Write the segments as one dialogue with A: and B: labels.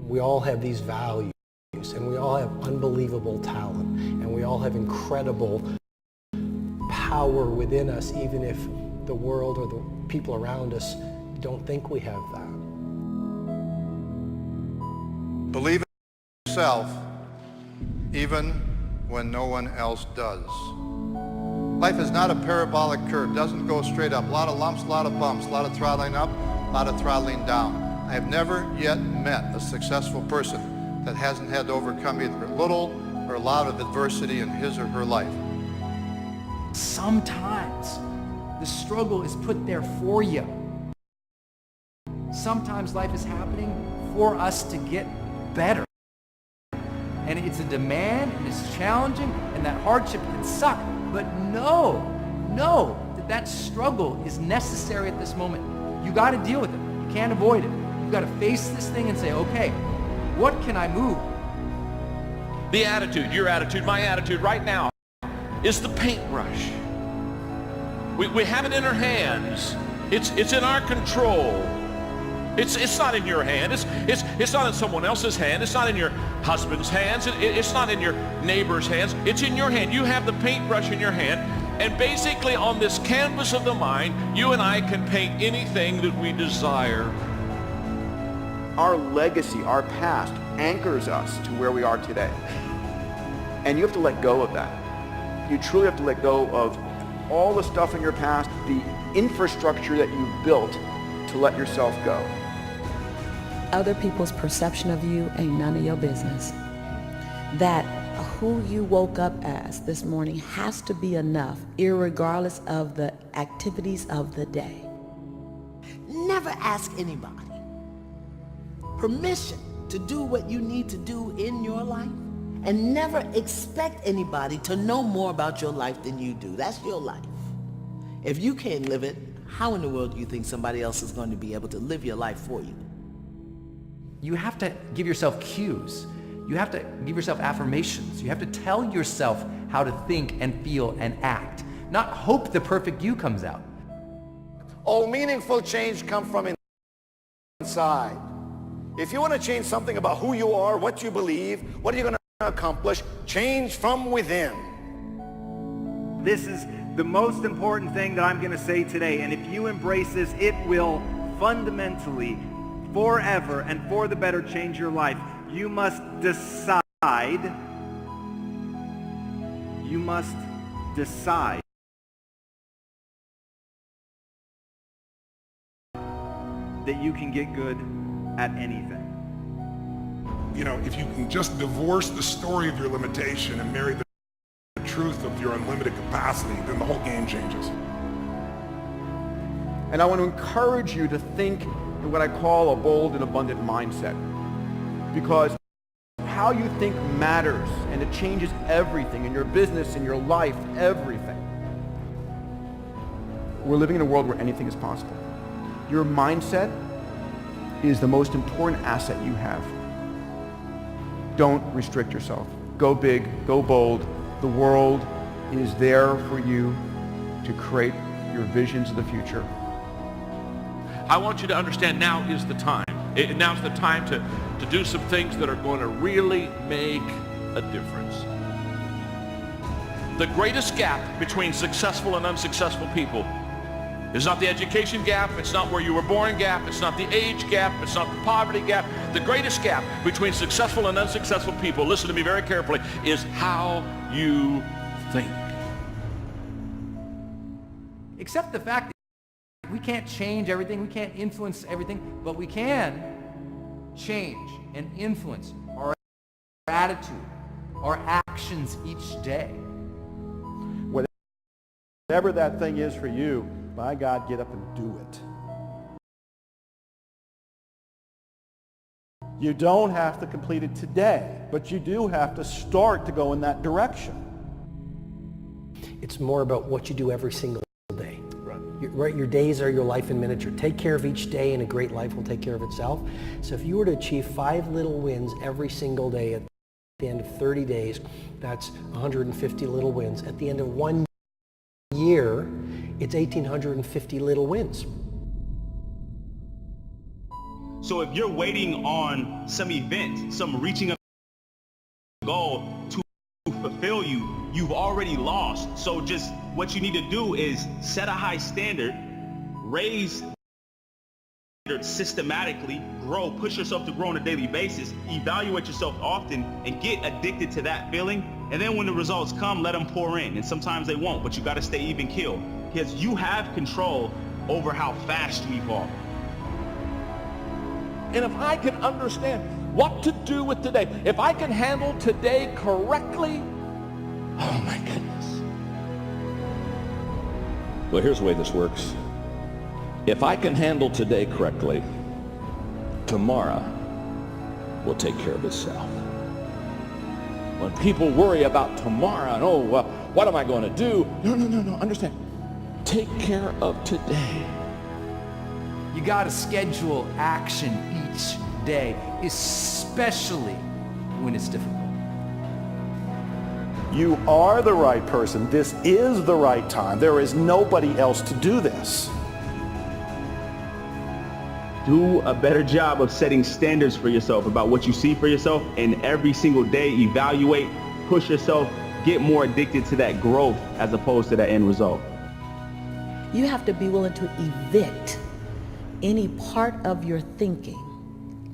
A: We all have these values, and we all have unbelievable talent, and we all have incredible power within us, even if the world or the people around us don't think we have that.
B: Believe in yourself, even when no one else does. Life is not a parabolic curve, doesn't go straight up. A lot of lumps, a lot of bumps, a lot of throttling up, a lot of throttling down. I have never yet met a successful person that hasn't had to overcome either a little or a lot of adversity in his or her life.
C: Sometimes the struggle is put there for you. Sometimes life is happening for us to get better. And it's a demand, and it's challenging, and that hardship can suck. But know that struggle is necessary at this moment. You got to deal with it. You can't avoid it. You got to face this thing and say, okay, what can I move?
D: The attitude, your attitude, my attitude right now is the paintbrush. We have it in our hands. It's in our control. It's not in your hand. It's not in someone else's hand. It's not in your husband's hands. It's not in your neighbor's hands. It's in your hand. You have the paintbrush in your hand. And basically on this canvas of the mind, you and I can paint anything that we desire.
E: Our legacy, our past, anchors us to where we are today. And you have to let go of that. You truly have to let go of all the stuff in your past, the infrastructure that you built to let yourself go.
F: Other people's perception of you ain't none of your business. That who you woke up as this morning has to be enough, irregardless of the activities of the day.
G: Never ask anybody permission to do what you need to do in your life, and never expect anybody to know more about your life than you do. That's your life. If you can't live it, how in the world do you think somebody else is going to be able to live your life for you?
C: You have to give yourself cues. You have to give yourself affirmations. You have to tell yourself how to think and feel and act, not hope the perfect you comes out.
H: All meaningful change comes from inside. If you want to change something about who you are, what you believe, what are you going to accomplish, change from within.
I: This is the most important thing that I'm going to say today, and if you embrace this, it will fundamentally, forever and for the better, change your life. You must decide. You must decide that you can get good at anything.
J: You know, if you can just divorce the story of your limitation and marry the truth of your unlimited capacity, then the whole game changes.
E: And I want to encourage you to think in what I call a bold and abundant mindset. Because how you think matters, and it changes everything in your business, in your life, everything. We're living in a world where anything is possible. Your mindset is the most important asset you have. Don't restrict yourself. Go big, go bold. The world is there for you to create your visions of the future.
D: I want you to understand now is the time. Now's the time to do some things that are going to really make a difference. The greatest gap between successful and unsuccessful people is not the education gap, it's not where you were born gap, it's not the age gap, it's not the poverty gap. The greatest gap between successful and unsuccessful people, listen to me very carefully, is how you think.
C: Except the fact that we can't change everything, we can't influence everything, but we can change and influence our attitude, our actions each day.
K: Whatever that thing is for you, by God, get up and do it. You don't have to complete it today, but you do have to start to go in that direction.
A: It's more about what you do every single day. Right. Your days are your life in miniature. Take care of each day and a great life will take care of itself. So if you were to achieve 5 little wins every single day at the end of 30 days, that's 150 little wins. At the end of 1 year, it's 1,850 little wins.
L: So if you're waiting on some event, some reaching a goal to fulfill you, you've already lost. So just what you need to do is set a high standard, raise systematically, grow, push yourself to grow on a daily basis, evaluate yourself often, and get addicted to that feeling. And then when the results come, let them pour in. And sometimes they won't, but you got to stay even keel, because you have control over how fast you evolve.
D: And if I can understand what to do with today, if I can handle today correctly, oh my goodness. Well, here's the way this works. If I can handle today correctly, tomorrow will take care of itself. When people worry about tomorrow and, oh, well, what am I going to do? No, understand. Take care of today.
C: You got to schedule action each day, especially when it's difficult.
K: You are the right person. This is the right time. There is nobody else to do this.
L: Do a better job of setting standards for yourself about what you see for yourself, and every single day evaluate, push yourself, get more addicted to that growth as opposed to that end result.
F: You have to be willing to evict any part of your thinking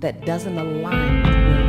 F: that doesn't align with where